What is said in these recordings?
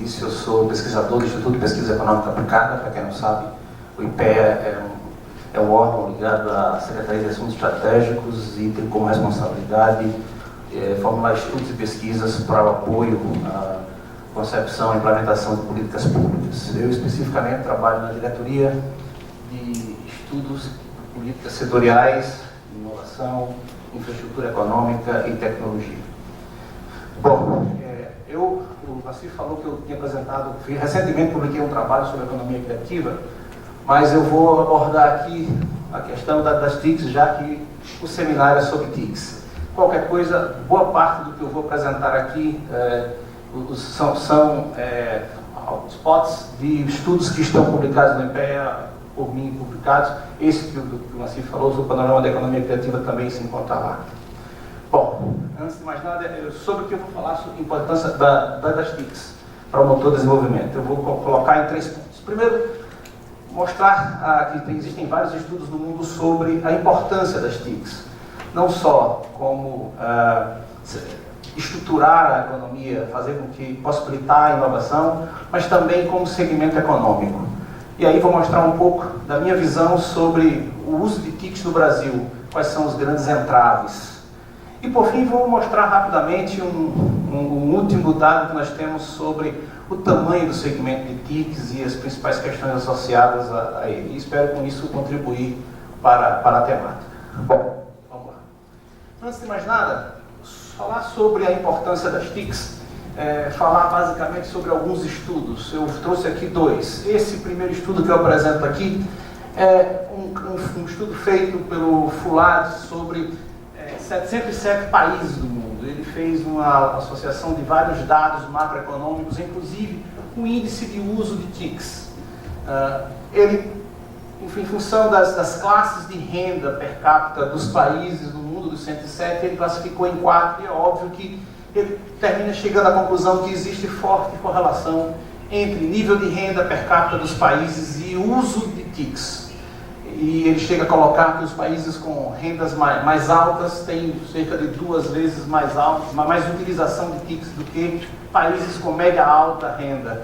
disse, eu sou pesquisador do Instituto de Pesquisa Econômica Aplicada. Para quem não sabe, o IPEA é um órgão ligado à Secretaria de Assuntos Estratégicos e tem como responsabilidade formular estudos e pesquisas para o apoio à concepção e implementação de políticas públicas. Eu, especificamente, trabalho na diretoria de estudos de políticas setoriais, inovação, infraestrutura econômica e tecnologia. Bom, o Nassif falou que eu tinha apresentado, recentemente publiquei um trabalho sobre economia criativa, mas eu vou abordar aqui a questão das TICs, já que o seminário é sobre TICs. Qualquer coisa, boa parte do que eu vou apresentar aqui são spots de estudos que estão publicados no IPEA, por mim publicados. Esse que o Nassif falou, sobre o panorama da economia criativa, também se encontra lá. Bom, antes de mais nada, sobre o que eu vou falar sobre a importância das TICs para o motor de desenvolvimento. Eu vou colocar em 3 pontos. Primeiro, mostrar que existem vários estudos no mundo sobre a importância das TICs. Não só como estruturar a economia, fazer com que possibilitar a inovação, mas também como segmento econômico. E aí vou mostrar um pouco da minha visão sobre o uso de TICs no Brasil, quais são os grandes entraves. E por fim vou mostrar rapidamente um último dado que nós temos sobre o tamanho do segmento de TICs e as principais questões associadas a ele. E espero com isso contribuir para a temática. Bom, vamos lá. Antes de mais nada, falar sobre a importância das TICs, falar basicamente sobre alguns estudos. Eu trouxe aqui 2. Esse primeiro estudo que eu apresento aqui é um estudo feito pelo Foulad sobre 707 países do mundo. Ele fez uma associação de vários dados macroeconômicos, inclusive o índice de uso de TICs. Ele, em função das classes de renda per capita dos países do mundo dos 107, ele classificou em 4, e é óbvio que ele termina chegando à conclusão que existe forte correlação entre nível de renda per capita dos países e uso de TICs. E ele chega a colocar que os países com rendas mais altas têm cerca de 2 vezes mais utilização de TICs do que países com média alta renda.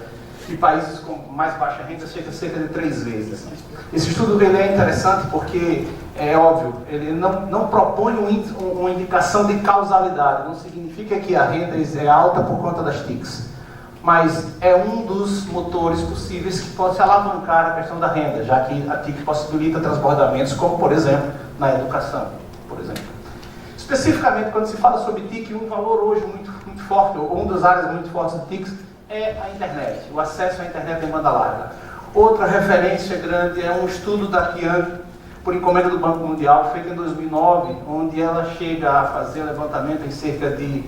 E países com mais baixa renda chega a cerca de 3 vezes. Esse estudo ele é interessante porque, é óbvio, ele não propõe uma indicação de causalidade. Não significa que a renda é alta por conta das TICs. Mas é um dos motores possíveis que pode alavancar a questão da renda, já que a TIC possibilita transbordamentos, como, por exemplo, na educação, por exemplo. Especificamente, quando se fala sobre TIC, um valor hoje muito forte, ou uma das áreas muito fortes de TICs, é a internet, o acesso à internet em banda larga. Outra referência grande é um estudo da Qian, por encomenda do Banco Mundial, feito em 2009, onde ela chega a fazer levantamento em cerca de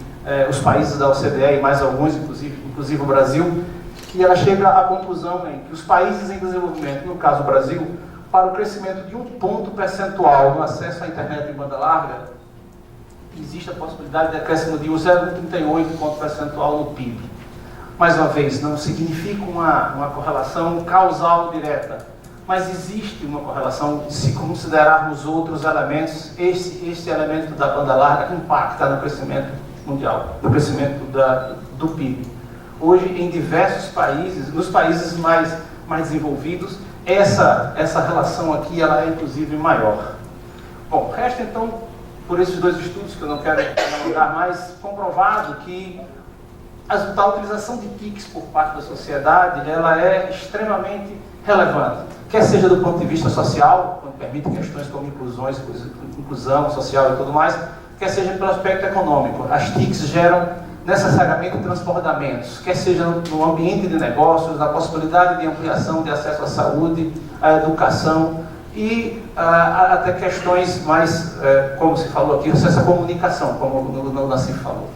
os países da OCDE e mais alguns, inclusive o Brasil, que ela chega à conclusão em que os países em desenvolvimento, no caso o Brasil, para o crescimento de 1 ponto percentual no acesso à internet em banda larga, existe a possibilidade de acréscimo de 0,38 ponto percentual no PIB. Mais uma vez, não significa uma correlação causal direta, mas existe uma correlação se considerarmos outros elementos. Este elemento da banda larga impacta no crescimento mundial, no crescimento do PIB. Hoje, em diversos países, nos países mais desenvolvidos, essa relação aqui ela é inclusive maior. Bom, resta então, por esses 2 estudos, que eu não quero alongar mais, comprovado que a utilização de TICs por parte da sociedade ela é extremamente relevante, quer seja do ponto de vista social, quando permite questões como inclusão social e tudo mais, quer seja pelo aspecto econômico. As TICs geram necessariamente transbordamentos, quer seja no ambiente de negócios, na possibilidade de ampliação de acesso à saúde, à educação e até questões mais, como se falou aqui, acesso à comunicação, como o Nassif falou.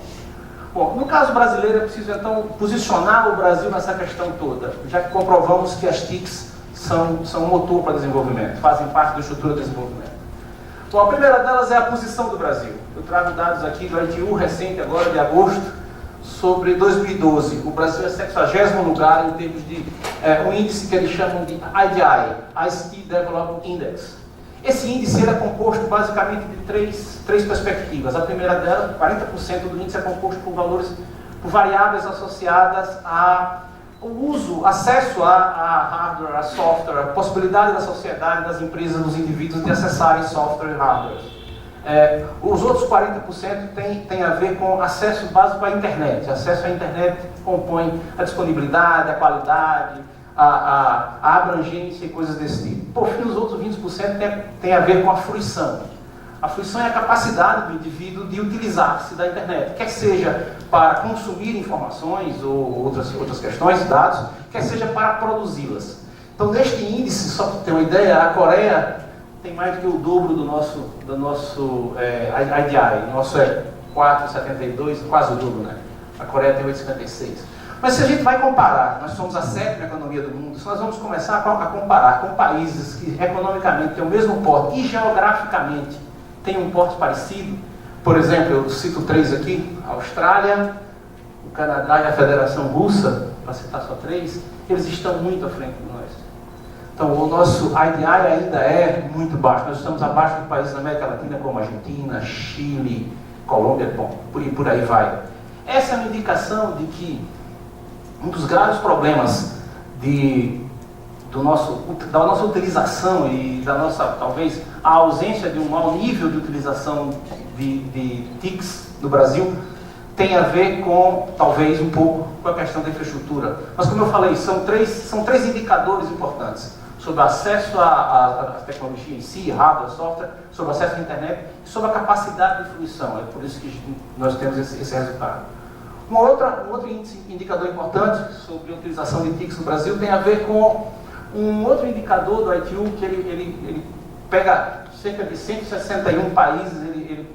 Bom, no caso brasileiro é preciso então posicionar o Brasil nessa questão toda, já que comprovamos que as TICs são um motor para desenvolvimento, fazem parte da estrutura do desenvolvimento. Bom, a primeira delas é a posição do Brasil. Eu trago dados aqui do ITU recente, agora de agosto, sobre 2012. O Brasil é 70º lugar em termos de um índice que eles chamam de IDI, ICT Development Index. Esse índice ele é composto basicamente de três perspectivas. A primeira dela, 40% do índice é composto por variáveis associadas o uso, acesso a hardware, a software, a possibilidade da sociedade, das empresas, dos indivíduos de acessarem software e hardware. Os outros 40% tem a ver com acesso básico à internet. Acesso à internet compõe a disponibilidade, a qualidade, a abrangência e coisas desse tipo. Por fim, os outros 20% tem a ver com a fruição. A fruição é a capacidade do indivíduo de utilizar-se da internet, quer seja para consumir informações ou outras questões, dados, quer seja para produzi-las. Então, neste índice, só para ter uma ideia, a Coreia tem mais do que o dobro do nosso IDI. O nosso é 4,72, quase o dobro, né? A Coreia tem 8,56. Mas se a gente vai comparar, nós somos a 7ª economia do mundo, se nós vamos começar a comparar com países que economicamente têm o mesmo porte e geograficamente têm um porte parecido, por exemplo, eu cito 3 aqui, a Austrália, o Canadá e a Federação Russa, para citar só 3, eles estão muito à frente de nós. Então, o nosso IDI ainda é muito baixo. Nós estamos abaixo de países da América Latina como Argentina, Chile, Colômbia, bom, por aí vai. Essa é uma indicação de que um dos graves problemas da nossa utilização e da nossa, talvez, a ausência de um mau nível de utilização de TICs no Brasil tem a ver com, talvez, um pouco com a questão da infraestrutura. Mas, como eu falei, são três indicadores importantes: sobre acesso à tecnologia em si, hardware, software, sobre acesso à internet e sobre a capacidade de fruição. É por isso que nós temos esse resultado. Um outro indicador importante sobre a utilização de TICs no Brasil tem a ver com um outro indicador do ITU, que ele pega cerca de 161 países, ele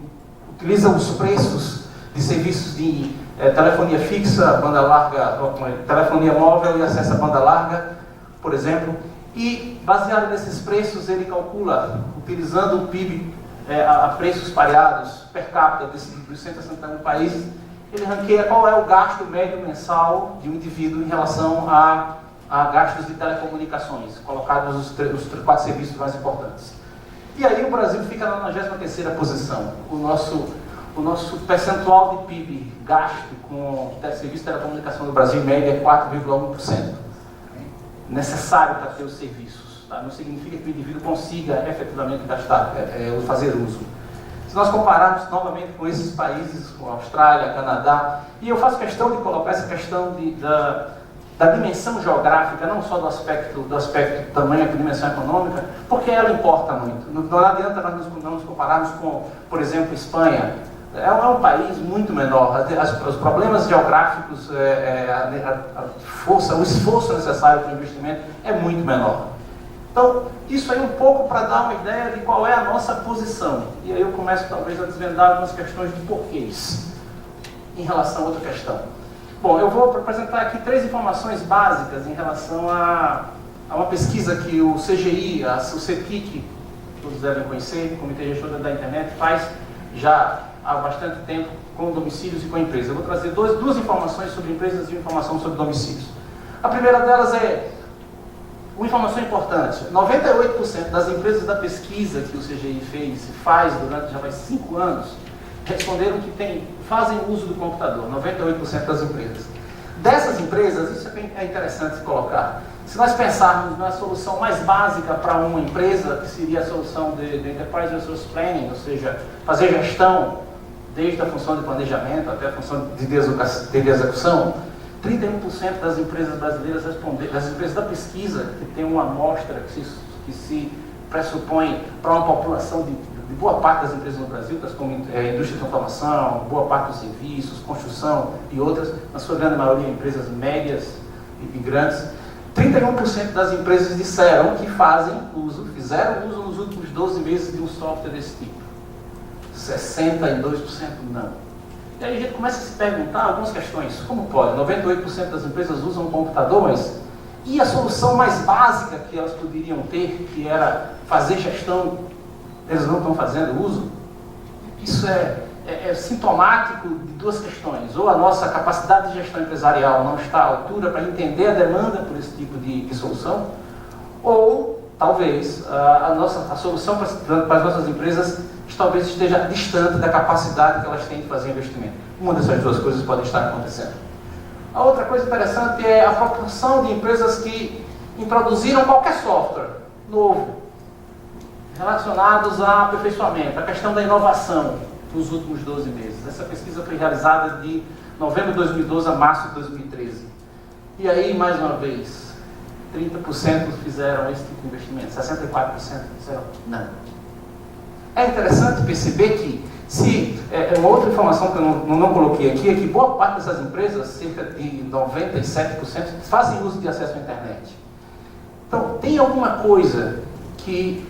utiliza os preços de serviços de telefonia fixa, banda larga, telefonia móvel e acesso à banda larga, por exemplo. E, baseado nesses preços, ele calcula, utilizando o PIB a preços pareados per capita dos 161 países, ele ranqueia qual é o gasto médio mensal de um indivíduo em relação a gastos de telecomunicações, colocados os 4 serviços mais importantes. E aí o Brasil fica na 93ª posição. O nosso percentual de PIB gasto com serviço de telecomunicação no Brasil, em média, é 4,1%. Necessário para ter os serviços. Tá? Não significa que o indivíduo consiga efetivamente gastar, ou fazer uso. Se nós compararmos novamente com esses países, com a Austrália, Canadá, e eu faço questão de colocar essa questão da dimensão geográfica, não só do aspecto tamanho, da dimensão econômica, porque ela importa muito. Não adianta nós nos compararmos com, por exemplo, Espanha. É um país muito menor. Os problemas geográficos, o esforço necessário para o investimento é muito menor. Então, isso aí um pouco para dar uma ideia de qual é a nossa posição. E aí eu começo talvez a desvendar algumas questões de porquês em relação a outra questão. Bom, eu vou apresentar aqui 3 informações básicas em relação a uma pesquisa que o CGI, o CEPIC, todos devem conhecer, o Comitê Gestor da Internet, faz já há bastante tempo com domicílios e com empresas. Eu vou trazer duas informações sobre empresas e uma informação sobre domicílios. A primeira delas é uma informação importante: 98% das empresas da pesquisa que o CGI faz durante já vai 5 anos, responderam que fazem uso do computador, 98% das empresas. Dessas empresas, isso é interessante colocar. Se nós pensarmos na solução mais básica para uma empresa, que seria a solução de Enterprise Resource Planning, ou seja, fazer gestão, desde a função de planejamento até a função de execução, 31% das empresas brasileiras responderam, das empresas da pesquisa, que tem uma amostra que se pressupõe para uma população de boa parte das empresas no Brasil, como indústria de transformação, boa parte dos serviços, construção e outras, na sua grande maioria empresas médias e grandes. 31% das empresas disseram que fizeram uso nos últimos 12 meses de um software desse tipo. 62% não. E aí a gente começa a se perguntar algumas questões. Como pode? 98% das empresas usam um computador, mas e a solução mais básica que elas poderiam ter, que era fazer gestão, eles não estão fazendo uso? Isso é sintomático de 2 questões. Ou a nossa capacidade de gestão empresarial não está à altura para entender a demanda por esse tipo de solução, ou talvez a solução para as nossas empresas talvez esteja distante da capacidade que elas têm de fazer investimento. Uma dessas 2 coisas pode estar acontecendo. A outra coisa interessante é a proporção de empresas que introduziram qualquer software novo relacionados a aperfeiçoamento, a questão da inovação nos últimos 12 meses. Essa pesquisa foi realizada de novembro de 2012 a março de 2013. E aí, mais uma vez, 30% fizeram esse tipo de investimento, 64% disseram não. É interessante perceber que, uma outra informação que eu não coloquei aqui, é que boa parte dessas empresas, cerca de 97%, fazem uso de acesso à internet. Então, tem alguma coisa que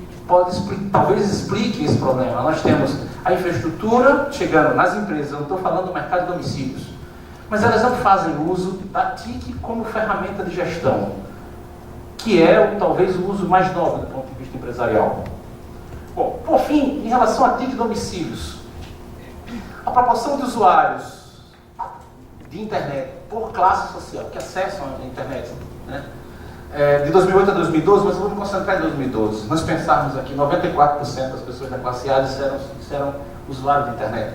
talvez explique esse problema. Nós temos a infraestrutura chegando nas empresas, eu não estou falando do mercado de domicílios, mas elas não fazem uso da TIC como ferramenta de gestão, que é talvez o uso mais nobre do ponto de vista empresarial. Bom, por fim, em relação a TIC domicílios, a proporção de usuários de internet por classe social que acessam a internet, né, de 2008 a 2012, mas eu vou me concentrar em 2012. Nós pensarmos aqui, 94% das pessoas da classe A disseram usuários de internet.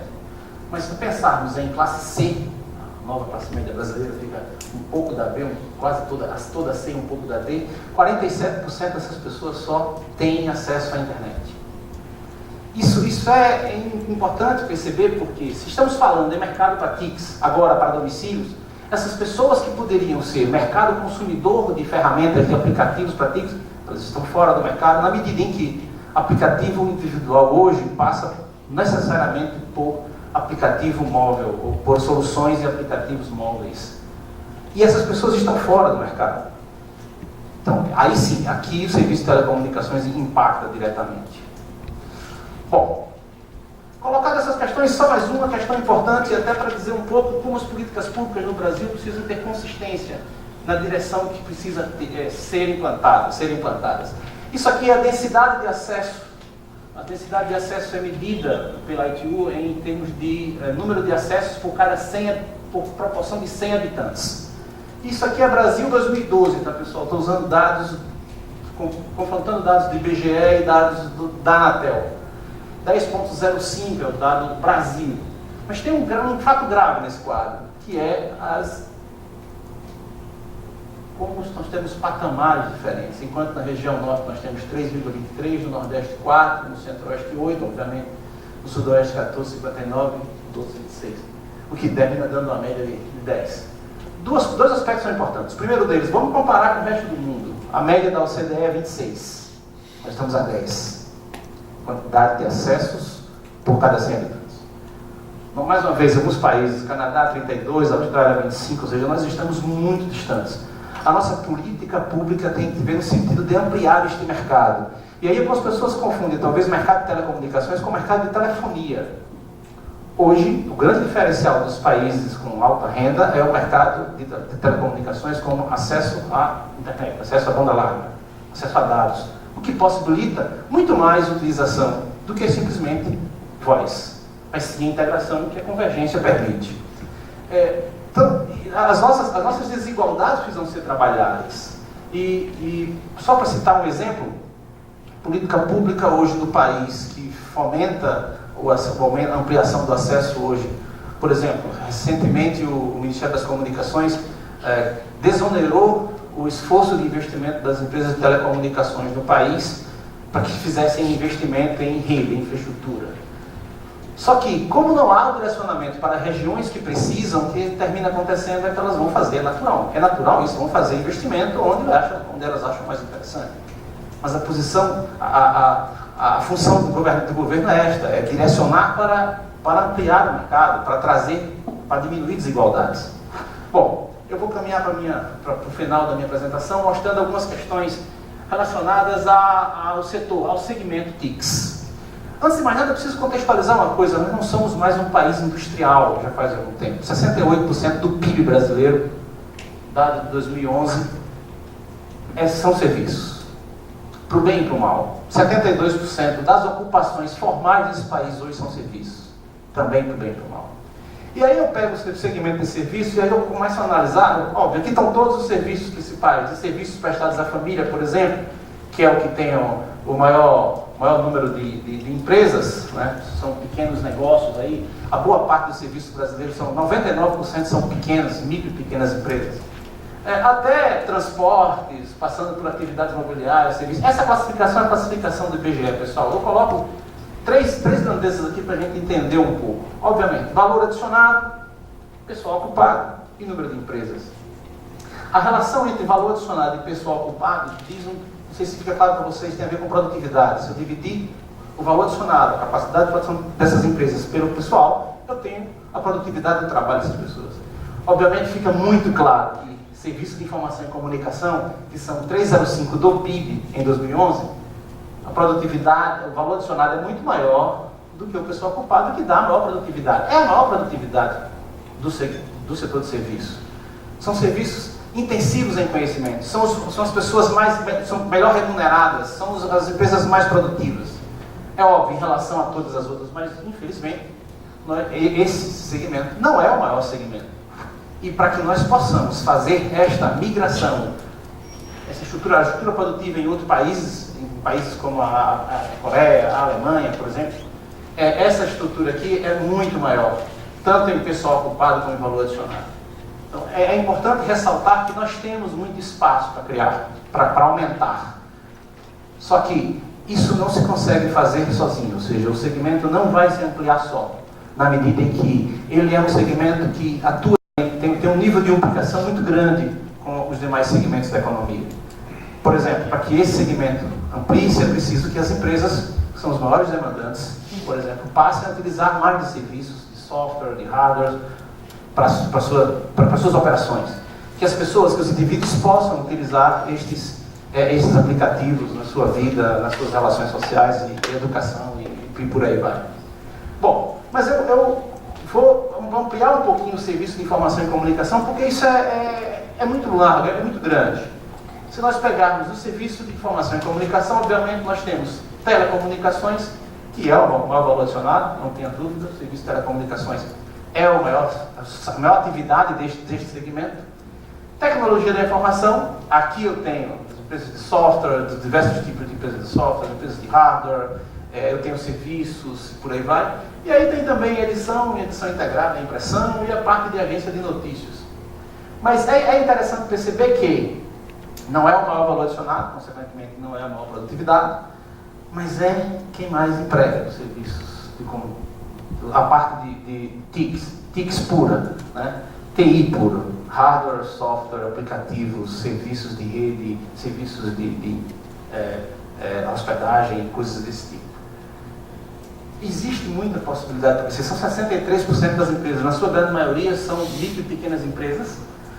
Mas se pensarmos em classe C, a nova classe média brasileira fica um pouco da B, quase toda C, um pouco da D, 47% dessas pessoas só têm acesso à internet. Isso é importante perceber, porque se estamos falando de mercado para TICs, agora para domicílios, essas pessoas que poderiam ser mercado consumidor de ferramentas, de aplicativos para TICs, elas estão fora do mercado, na medida em que aplicativo individual hoje passa necessariamente por aplicativo móvel, ou por soluções e aplicativos móveis. E essas pessoas estão fora do mercado. Então, aí sim, aqui o serviço de telecomunicações impacta diretamente. Bom, colocado essas questões, só mais uma questão importante, até para dizer um pouco como as políticas públicas no Brasil precisam ter consistência na direção que precisa ser implantadas. Isso aqui é a densidade de acesso. A densidade de acesso é medida pela ITU em termos de número de acessos por proporção de 100 habitantes. Isso aqui é Brasil 2012, tá, pessoal? Estou usando dados, confrontando dados do IBGE e dados da Anatel. 10.05 é o dado do Brasil. Mas tem um fato grave nesse quadro, que é como nós temos patamares diferentes. Enquanto na região norte nós temos 3,23, no nordeste 4, no centro-oeste 8, obviamente, no sudoeste 14,59, 12,26. O que termina dando uma média de 10. Dois aspectos são importantes. O primeiro deles, vamos comparar com o resto do mundo. A média da OCDE é 26. Nós estamos a 10. Quantidade de acessos por cada 100 habitantes. Então, mais uma vez, alguns países, Canadá 32, Austrália 25, ou seja, nós estamos muito distantes. A nossa política pública tem que ver no sentido de ampliar este mercado. E aí algumas pessoas confundem, talvez, o mercado de telecomunicações com o mercado de telefonia. Hoje, o grande diferencial dos países com alta renda é o mercado de telecomunicações como acesso à internet, acesso à banda larga, acesso a dados, o que possibilita muito mais utilização do que simplesmente voz, mas sim integração que a convergência permite. Então, as nossas desigualdades precisam ser trabalhadas. E só para citar um exemplo, política pública hoje no país que fomenta a ampliação do acesso hoje. Por exemplo, recentemente o Ministério das Comunicações desonerou o esforço de investimento das empresas de telecomunicações no país para que fizessem investimento em rede, em infraestrutura. Só que, como não há um direcionamento para regiões que precisam, o que termina acontecendo é que elas vão fazer, é natural isso, vão fazer investimento onde elas acham mais interessante. Mas a função do governo é esta, é direcionar para ampliar o mercado, para diminuir desigualdades. Bom, eu vou caminhar para o final da minha apresentação, mostrando algumas questões relacionadas ao setor, ao segmento TICs. Antes de mais nada, eu preciso contextualizar uma coisa, nós não somos mais um país industrial, já faz algum tempo. 68% do PIB brasileiro, dado de 2011, são serviços, para o bem e para o mal. 72% das ocupações formais desse país hoje são serviços, também para o bem e para o mal. E aí eu pego o segmento de serviços e aí eu começo a analisar, óbvio, aqui estão todos os serviços principais, os serviços prestados à família, por exemplo, que é o que tem o maior número de empresas, né? São pequenos negócios aí, a boa parte dos serviços brasileiros, 99% são pequenas, micro e pequenas empresas. Até transportes, passando por atividades imobiliárias, serviços. Essa classificação é a classificação do IBGE, pessoal. Eu coloco três grandezas aqui para a gente entender um pouco. Obviamente, valor adicionado, pessoal ocupado e número de empresas. A relação entre valor adicionado e pessoal ocupado, não sei se fica claro para vocês, tem a ver com produtividade. Se eu dividir o valor adicionado, a capacidade de produção dessas empresas pelo pessoal, eu tenho a produtividade do trabalho dessas pessoas. Obviamente fica muito claro que serviços de informação e comunicação, que são 3,05 do PIB em 2011, a produtividade, o valor adicionado é muito maior do que o pessoal ocupado, que dá a maior produtividade. É a maior produtividade do setor de serviço. São serviços intensivos em conhecimento, são as pessoas são melhor remuneradas, são as empresas mais produtivas. É óbvio, em relação a todas as outras, mas infelizmente esse segmento não é o maior segmento. E para que nós possamos fazer esta migração, essa estrutura produtiva em outros países, como a Coreia, a Alemanha, por exemplo, essa estrutura aqui é muito maior, tanto em pessoal ocupado como em valor adicionado. Então, é importante ressaltar que nós temos muito espaço para criar, para aumentar. Só que isso não se consegue fazer sozinho, ou seja, o segmento não vai se ampliar só, na medida em que ele é um segmento que atua, tem um nível de implicação muito grande com os demais segmentos da economia. Por exemplo, para que esse segmento amplie-se, é preciso que as empresas, que são os maiores demandantes, por exemplo, passem a utilizar mais de serviços, de software, de hardware, para suas operações. Que as pessoas, que os indivíduos possam utilizar estes aplicativos na sua vida, nas suas relações sociais e educação e por aí vai. Bom, mas eu vou ampliar um pouquinho o serviço de informação e comunicação, porque isso é muito largo, é muito grande. Se nós pegarmos o serviço de informação e comunicação, obviamente nós temos telecomunicações, que é o maior valor adicionado, não tenha dúvida, o serviço de telecomunicações é a maior atividade deste segmento. Tecnologia da informação, aqui eu tenho as empresas de software, diversos tipos de empresas de software, empresas de hardware, eu tenho serviços, por aí vai. E aí tem também edição integrada, impressão e a parte de agência de notícias. Mas é interessante perceber que não é o maior valor adicionado, consequentemente não é a maior produtividade, mas é quem mais emprega os serviços, a parte de TICs pura, né? TI pura, hardware, software, aplicativos, serviços de rede, serviços de hospedagem, coisas desse tipo. Existe muita possibilidade de crescer. São 63% das empresas, na sua grande maioria, são micro e pequenas empresas,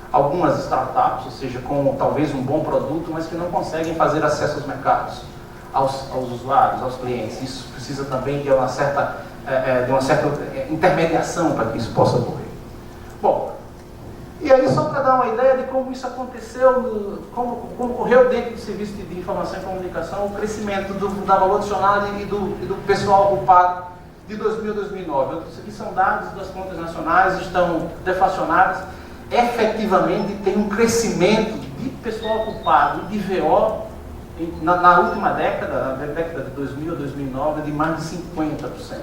algumas startups, ou seja, com talvez um bom produto, mas que não conseguem fazer acesso aos mercados, aos usuários, aos clientes. Isso precisa também de uma certa intermediação para que isso possa ocorrer. Bom, e aí só para dar uma ideia de como isso aconteceu, como ocorreu dentro do serviço de informação e comunicação, o crescimento da valor adicionado e do pessoal ocupado de 2000 a 2009. Isso aqui são dados das contas nacionais, estão deflacionados. Efetivamente tem um crescimento de pessoal ocupado e de VO na última década, na década de 2000 a 2009, de mais de 50%.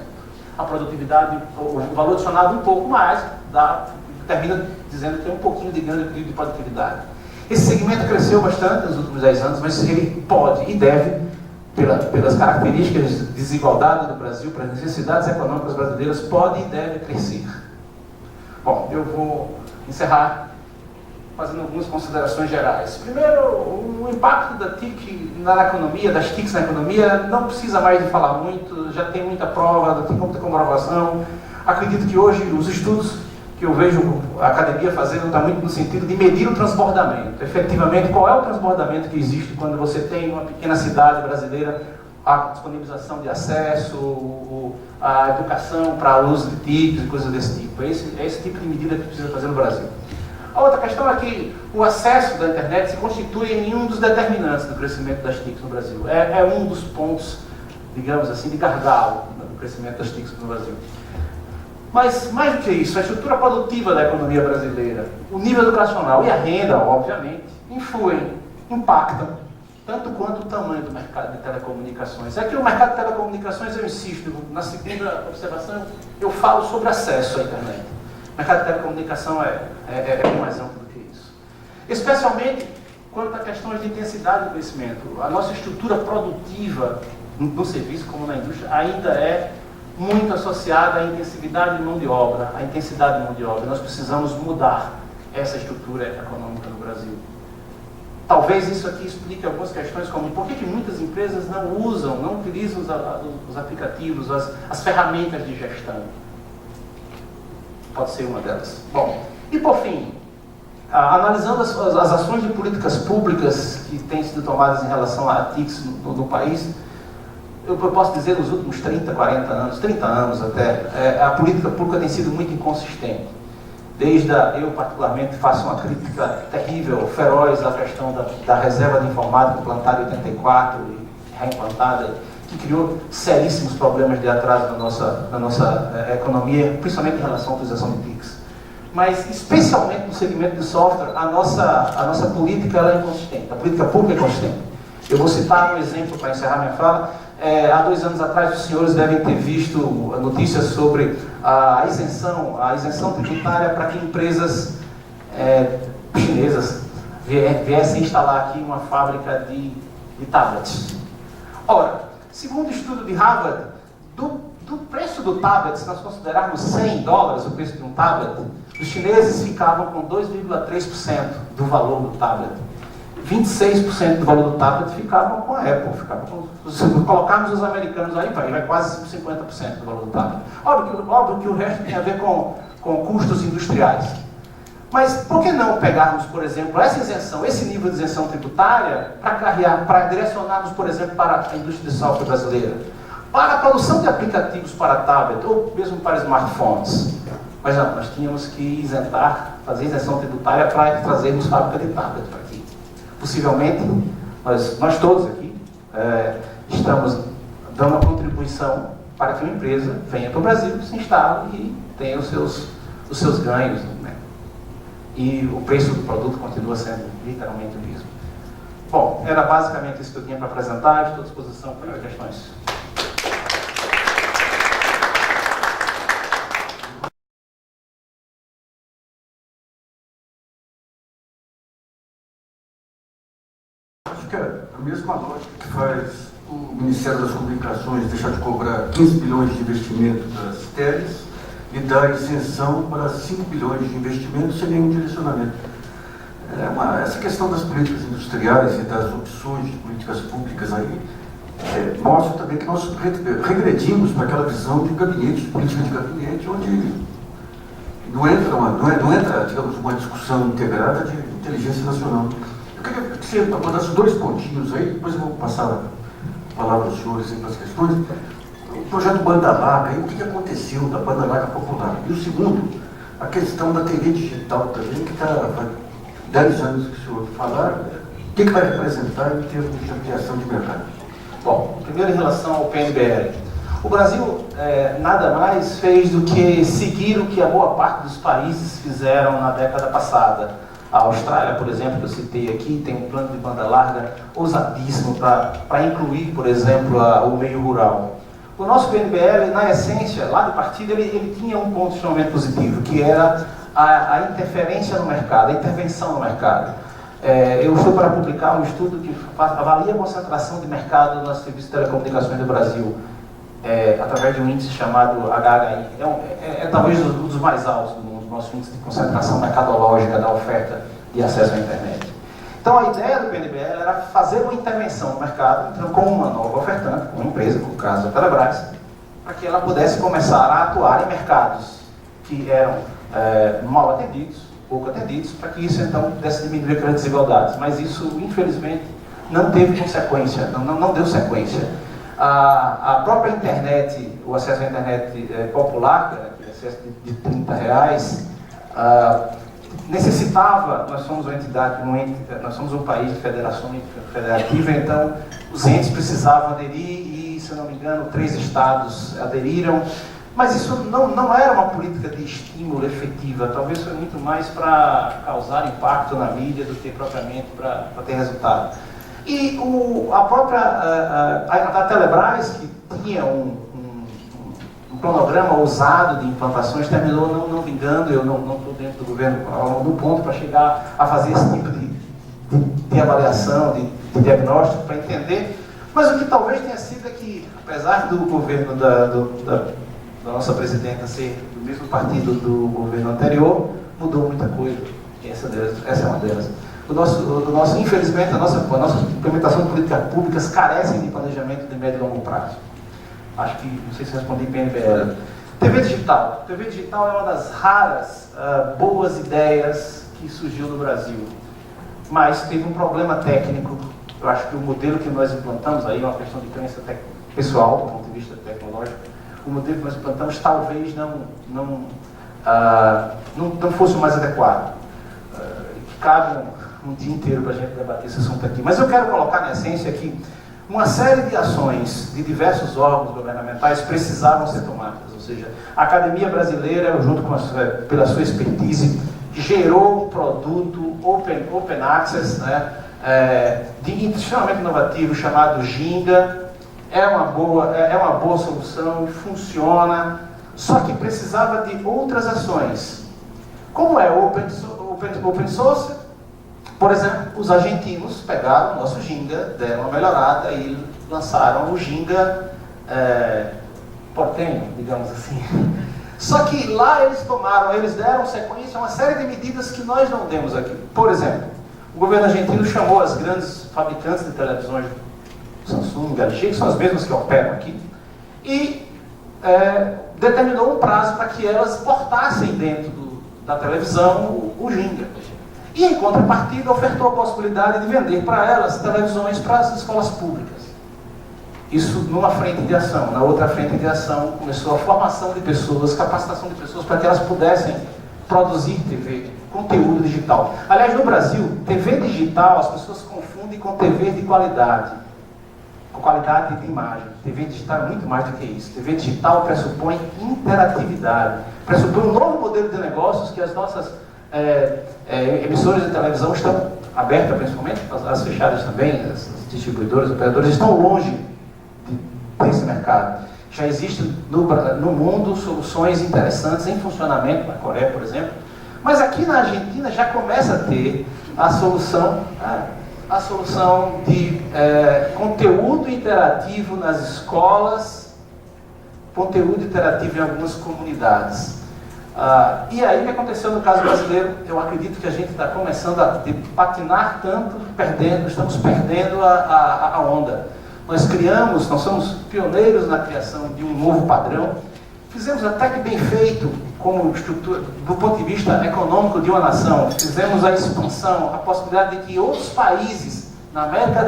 A produtividade, o valor adicionado um pouco mais, termina dizendo que tem um pouquinho de ganho de produtividade. Esse segmento cresceu bastante nos últimos 10 anos, mas ele pode e deve, pelas características de desigualdade do Brasil, pelas necessidades econômicas brasileiras, pode e deve crescer. Bom, eu vou encerrar fazendo algumas considerações gerais. Primeiro, o impacto da TIC na economia, das TICs na economia, não precisa mais de falar muito, já tem muita prova, tem muita comprovação. Acredito que hoje os estudos que eu vejo a academia fazendo está muito no sentido de medir o transbordamento. Efetivamente, qual é o transbordamento que existe quando você tem uma pequena cidade brasileira, a disponibilização de acesso, a educação para uso de TICs e coisas desse tipo. É esse tipo de medida que precisa fazer no Brasil. A outra questão é que o acesso da internet se constitui em um dos determinantes do crescimento das TICs no Brasil. É um dos pontos, digamos assim, de gargalo no crescimento das TICs no Brasil. Mas, mais do que isso, a estrutura produtiva da economia brasileira, o nível educacional e a renda, obviamente, influem, impactam tanto quanto o tamanho do mercado de telecomunicações. Aqui no mercado de telecomunicações, eu insisto, na segunda observação, eu falo sobre acesso à internet. O mercado de telecomunicação é bem mais amplo do que isso. Especialmente quanto a questões de intensidade do crescimento. A nossa estrutura produtiva, no serviço como na indústria, ainda é muito associada à intensividade de mão de obra, à intensidade de mão de obra. Nós precisamos mudar essa estrutura econômica no Brasil. Talvez isso aqui explique algumas questões como por que muitas empresas não utilizam os aplicativos, as ferramentas de gestão. Pode ser uma delas. Bom, e por fim, analisando as ações de políticas públicas que têm sido tomadas em relação à TICs no país, eu posso dizer nos últimos 30 anos até, a política pública tem sido muito inconsistente. Eu particularmente faço uma crítica terrível, feroz à questão da reserva de informática implantada em 84 e reimplantada, que criou seríssimos problemas de atraso na nossa economia, principalmente em relação à utilização de TICs. Mas, especialmente no segmento de software, a nossa política ela é inconsistente, a política pública é inconsistente. Eu vou citar um exemplo para encerrar minha fala. Há 2 anos atrás, os senhores devem ter visto notícias sobre a isenção tributária para que empresas chinesas viessem instalar aqui uma fábrica de tablets. Ora, segundo o estudo de Harvard, do preço do tablet, se nós considerarmos $100 o preço de um tablet, os chineses ficavam com 2,3% do valor do tablet. 26% do valor do tablet ficavam com a Apple. Se colocarmos os americanos aí, vai quase 50% do valor do tablet. Óbvio que o resto tem a ver com custos industriais. Mas por que não pegarmos, por exemplo, essa isenção, esse nível de isenção tributária, para direcionarmos, por exemplo, para a indústria de software brasileira? Para a produção de aplicativos para tablet, ou mesmo para smartphones. Mas não, nós tínhamos que fazer isenção tributária para trazermos fábrica de tablet para aqui. Possivelmente, nós todos aqui estamos dando uma contribuição para que uma empresa venha para o Brasil, se instale e tenha os seus ganhos, né? E o preço do produto continua sendo literalmente o mesmo. Bom, era basicamente isso que eu tinha para apresentar. Estou à disposição para questões. Acho que é a mesma lógica que faz o Ministério das Comunicações deixar de cobrar 15 bilhões de investimento das teles e dar isenção para 5 bilhões de investimento sem nenhum direcionamento. Essa questão das políticas industriais e das opções de políticas públicas aí mostra também que nós regredimos para aquela visão de gabinete, de política de gabinete, onde não entra, digamos, uma discussão integrada de inteligência nacional. Eu queria que você abordasse 2 pontinhos aí, depois eu vou passar a palavra aos senhores para as questões. O projeto Banda Larga, o que aconteceu da Banda Larga Popular? E o segundo, a questão da TV digital também, que está 10 anos que o senhor falar, o que vai representar em termos de ampliação de mercado? Bom, primeiro em relação ao PNBL. O Brasil nada mais fez do que seguir o que a boa parte dos países fizeram na década passada. A Austrália, por exemplo, que eu citei aqui, tem um plano de banda larga ousadíssimo para incluir, por exemplo, o meio rural. O nosso PNBL, na essência, lá de partida, ele tinha um ponto extremamente positivo, que era a interferência no mercado, a intervenção no mercado. Eu estou para publicar um estudo que avalia a concentração de mercado nos serviços de telecomunicações do Brasil, através de um índice chamado HHI. É talvez um dos mais altos do mundo, nosso índice de concentração mercadológica da oferta de acesso à internet. Então a ideia do PNBL era fazer uma intervenção no mercado, então, com uma nova ofertante, com uma empresa, no caso a Telebrás, para que ela pudesse começar a atuar em mercados que eram mal atendidos, pouco atendidos, para que isso então pudesse diminuir aquelas desigualdades. Mas isso, infelizmente, não teve consequência, não deu sequência. A própria internet, o acesso à internet popular, que é acesso de R$30, necessitava, nós somos uma entidade, nós somos um país de federação federativa, então os entes precisavam aderir e, se não me engano, 3 estados aderiram, mas isso não era uma política de estímulo efetiva, talvez foi muito mais para causar impacto na mídia do que propriamente para ter resultado. E a própria a Telebrás, que tinha um cronograma ousado de implantações, terminou não vingando. Eu não estou dentro do governo do ponto para chegar a fazer esse tipo de avaliação, de diagnóstico, para entender. Mas o que talvez tenha sido é que, apesar do governo da nossa presidenta ser do mesmo partido do governo anterior, mudou muita coisa. Essa é uma delas. Infelizmente, a nossa implementação de políticas públicas carecem de planejamento de médio e longo prazo. Acho que, não sei se respondi PNBL. TV digital. TV digital é uma das raras boas ideias que surgiu no Brasil. Mas teve um problema técnico. Eu acho que o modelo que nós implantamos, aí é uma questão de crença pessoal, do ponto de vista tecnológico, o modelo que nós implantamos talvez não fosse o mais adequado. Cabe um dia inteiro para a gente debater esse assunto aqui. Mas eu quero colocar na essência que uma série de ações de diversos órgãos governamentais precisavam ser tomadas. Ou seja, a Academia Brasileira, junto com pela sua expertise, gerou um produto open access, né, extremamente inovativo, chamado Ginga. É uma boa solução, funciona, só que precisava de outras ações. Como é open source, por exemplo, os argentinos pegaram o nosso Ginga, deram uma melhorada e lançaram o Ginga porteño, digamos assim. Só que lá eles deram sequência a uma série de medidas que nós não demos aqui. Por exemplo, o governo argentino chamou as grandes fabricantes de televisões, Samsung, LG, que são as mesmas que operam aqui, e determinou um prazo para que elas portassem dentro da televisão o Ginga. E, em contrapartida, ofertou a possibilidade de vender para elas televisões para as escolas públicas. Isso numa frente de ação. Na outra frente de ação começou a formação de pessoas, capacitação de pessoas para que elas pudessem produzir TV, conteúdo digital. Aliás, no Brasil, TV digital as pessoas confundem com TV de qualidade. Com qualidade de imagem. TV digital é muito mais do que isso. TV digital pressupõe interatividade. Pressupõe um novo modelo de negócios que as nossas emissoras de televisão estão abertas, principalmente, as fechadas também, as distribuidoras, os operadores, estão longe desse mercado. Já existem no mundo soluções interessantes em funcionamento, na Coreia, por exemplo, mas aqui na Argentina já começa a ter a solução de conteúdo interativo nas escolas, conteúdo interativo em algumas comunidades. E aí o que aconteceu no caso brasileiro? Eu acredito que a gente está começando a patinar tanto, estamos perdendo a onda. Nós somos pioneiros na criação de um novo padrão, fizemos até que bem feito como estrutura, do ponto de vista econômico de uma nação, fizemos a expansão, a possibilidade de que outros países na América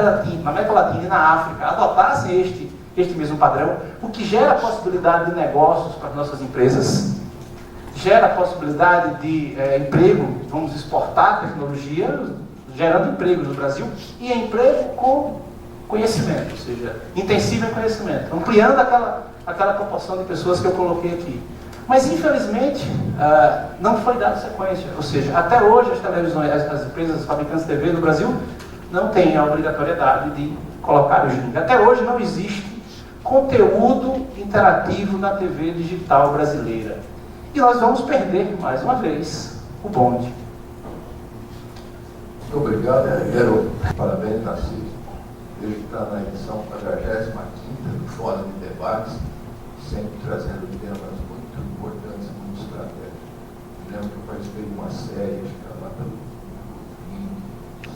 Latina e na África adotassem este mesmo padrão, o que gera a possibilidade de negócios para as nossas empresas, gera a possibilidade de emprego, vamos exportar tecnologia, gerando empregos no Brasil, e emprego com conhecimento, ou seja, intensivo em conhecimento, ampliando aquela proporção de pessoas que eu coloquei aqui. Mas, infelizmente, não foi dada sequência, ou seja, até hoje as televisões, as empresas, as fabricantes de TV do Brasil não têm a obrigatoriedade de colocar o Ginga. Até hoje não existe conteúdo interativo na TV digital brasileira. E nós vamos perder, mais uma vez, o bonde. Muito obrigado, Guilherme. Parabéns, Narciso. Ele está na edição 45ª do Fórum de Debates, sempre trazendo temas muito importantes e muito estratégicos. Eu lembro que eu participei de uma série, acho que era lá pelo 25,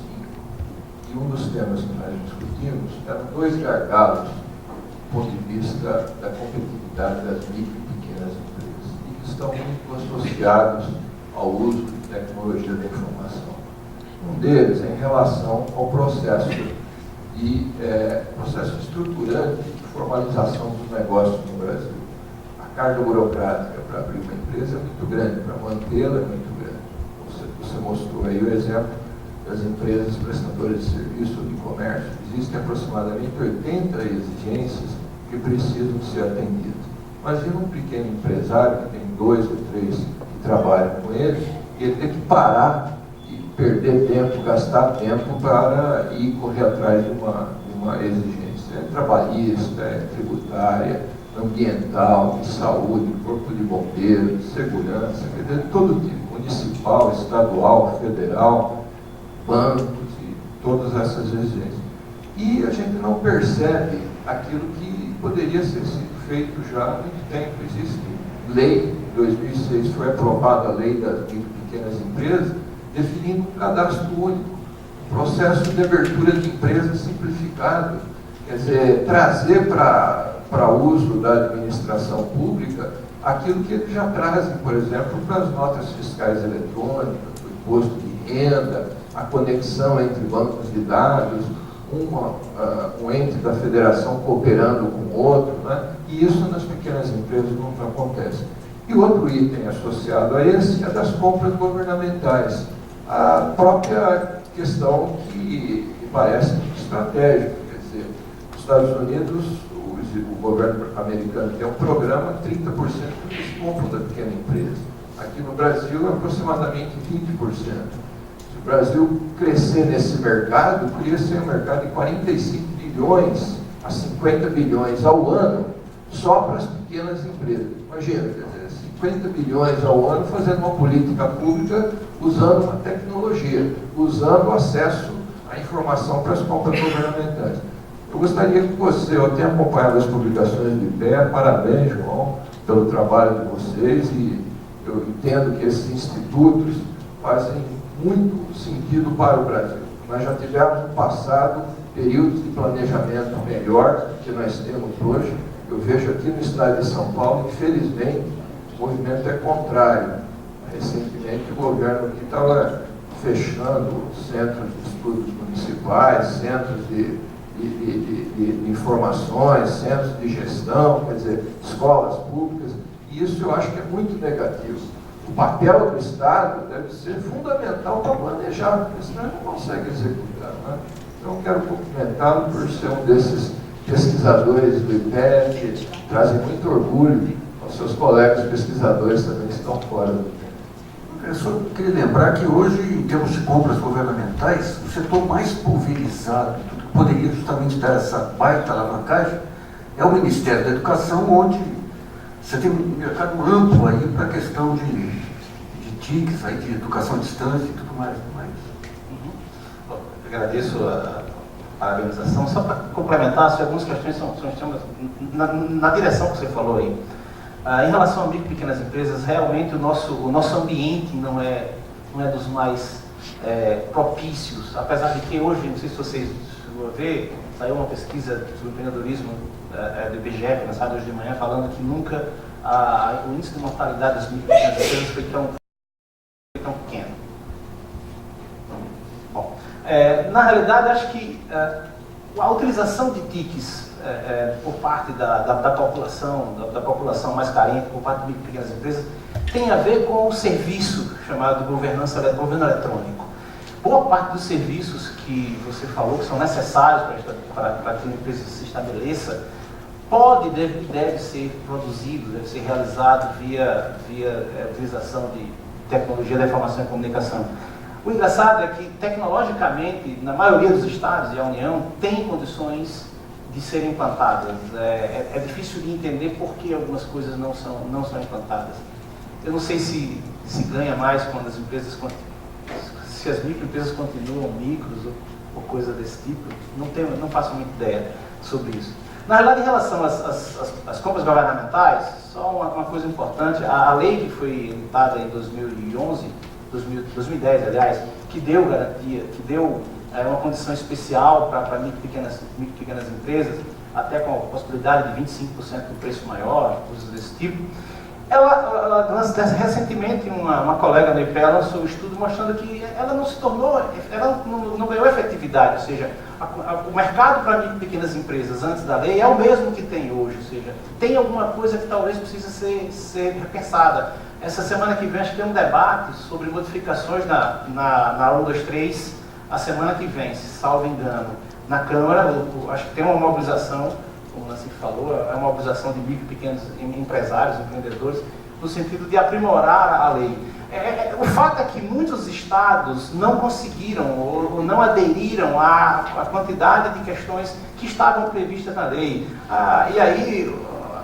e um dos temas que nós discutimos eram dois gargalos do ponto de vista da competitividade das micro e pequenas empresas, e que estão muito associados ao uso de tecnologia da informação. Um deles é em relação ao processo estruturante de formalização dos negócios no Brasil. A carga burocrática para abrir uma empresa é muito grande, para mantê-la é muito grande. Você mostrou aí o exemplo das empresas prestadoras de serviço ou de comércio. Existem aproximadamente 80 exigências que precisam ser atendidas. Imagina um pequeno empresário que tem 2 ou 3 que trabalham com ele, e ele tem que parar e perder tempo, gastar tempo para ir correr atrás de uma exigência. É trabalhista, é tributária, ambiental, de saúde, corpo de bombeiros, de segurança, quer dizer, de todo tipo, municipal, estadual, federal, bancos e todas essas exigências. E a gente não percebe aquilo que poderia ter sido feito já há muito tempo. Existe lei, em 2006 foi aprovada a lei das micro e pequenas empresas, definindo um cadastro único, processo de abertura de empresas simplificado, quer dizer, trazer para uso da administração pública aquilo que eles já trazem, por exemplo, para as notas fiscais eletrônicas, o imposto de renda, a conexão entre bancos de dados, um ente da federação cooperando com o outro, né? E isso nas pequenas empresas não acontece. E outro item associado a esse é das compras governamentais. A própria questão que parece muito estratégica, quer dizer, nos Estados Unidos, o governo americano tem um programa, 30% eles compram da pequena empresa. Aqui no Brasil, aproximadamente 20%. Se o Brasil crescer nesse mercado, poderia ser um mercado de 45 bilhões a 50 bilhões ao ano, só para as pequenas empresas. Imagina, quer dizer, 50 bilhões ao ano fazendo uma política pública usando uma tecnologia, usando o acesso à informação para as compras governamentais. Eu gostaria que você, eu tenho acompanhado as publicações de pé, parabéns, João, pelo trabalho de vocês, e eu entendo que esses institutos fazem muito sentido para o Brasil. Nós já tivemos no passado períodos de planejamento melhor que nós temos hoje. Eu vejo aqui no estado de São Paulo, infelizmente, o movimento é contrário. Recentemente, o governo aqui estava fechando centros de estudos municipais, centros de informações, centros de gestão, quer dizer, escolas públicas, e isso eu acho que é muito negativo. O papel do Estado deve ser fundamental para planejar, porque senão ele não consegue executar, né? Então, eu quero cumprimentá-lo por ser um desses pesquisadores do IPE, que trazem muito orgulho aos seus colegas pesquisadores também que estão fora do IPE. Eu só queria lembrar que hoje, em termos de compras governamentais, o setor mais pulverizado, que poderia justamente dar essa baita alavancagem, é o Ministério da Educação, onde você tem um mercado amplo aí para a questão de TICs, aí, de educação à distância e tudo mais. Eu agradeço a parabenização. Só para complementar, algumas questões são na direção que você falou aí. Em relação a micro e pequenas empresas, realmente o nosso ambiente não é dos mais propícios, apesar de que hoje, não sei se vocês vão ver, saiu uma pesquisa sobre empreendedorismo do IBGE, lançada hoje de manhã, falando que nunca o índice de mortalidade das micro e pequenas empresas foi tão pequeno. Bom, na realidade, acho que a utilização de TICs por parte da população mais carente, por parte de micro e pequenas empresas, tem a ver com o serviço chamado de governo eletrônico. Boa parte dos serviços que você falou, que são necessários para que uma empresa se estabeleça, pode e deve ser produzido, deve ser realizado via utilização de tecnologia da informação e comunicação. O engraçado é que, tecnologicamente, na maioria dos estados e a União, tem condições de serem implantadas. É difícil de entender por que algumas coisas não são implantadas. Eu não sei se ganha mais quando as empresas, se as microempresas continuam micros ou coisa desse tipo. Não faço muita ideia sobre isso. Na realidade, em relação às compras governamentais, só uma coisa importante, a lei que foi editada em 2010, aliás, que deu garantia, que deu uma condição especial para micro e pequenas empresas, até com a possibilidade de 25% do preço maior, coisas desse tipo. Recentemente, uma colega no IPE lançou um estudo mostrando que ela não ganhou efetividade, ou seja, o mercado para micro e pequenas empresas antes da lei é o mesmo que tem hoje, ou seja, tem alguma coisa que talvez precise ser repensada. Essa semana que vem, acho que tem um debate sobre modificações na 123, a semana que vem, se salvo engano, na Câmara. Acho que tem uma mobilização, como o Nancy falou, é uma mobilização de micro e pequenos empresários, empreendedores, no sentido de aprimorar a lei. O fato é que muitos estados não conseguiram ou não aderiram à quantidade de questões que estavam previstas na lei. E aí,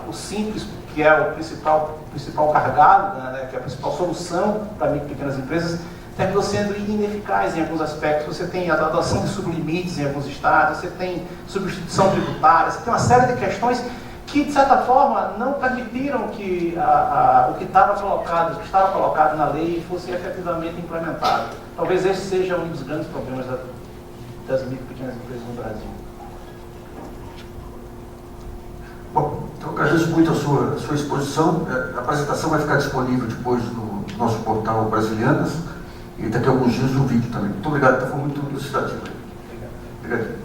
o Simples, que é o principal gargalo, né, que é a principal solução para micro e pequenas empresas, terminou sendo ineficaz em alguns aspectos. Você tem a adoção de sublimites em alguns estados, você tem substituição tributária, você tem uma série de questões que, de certa forma, não permitiram que o que estava colocado na lei fosse efetivamente implementado. Talvez esse seja um dos grandes problemas das micro e pequenas empresas no Brasil. Bom, então eu agradeço muito a sua exposição. A apresentação vai ficar disponível depois no nosso portal Brasilianas e daqui a alguns dias no vídeo também. Muito obrigado, foi muito elucidativo. Obrigado.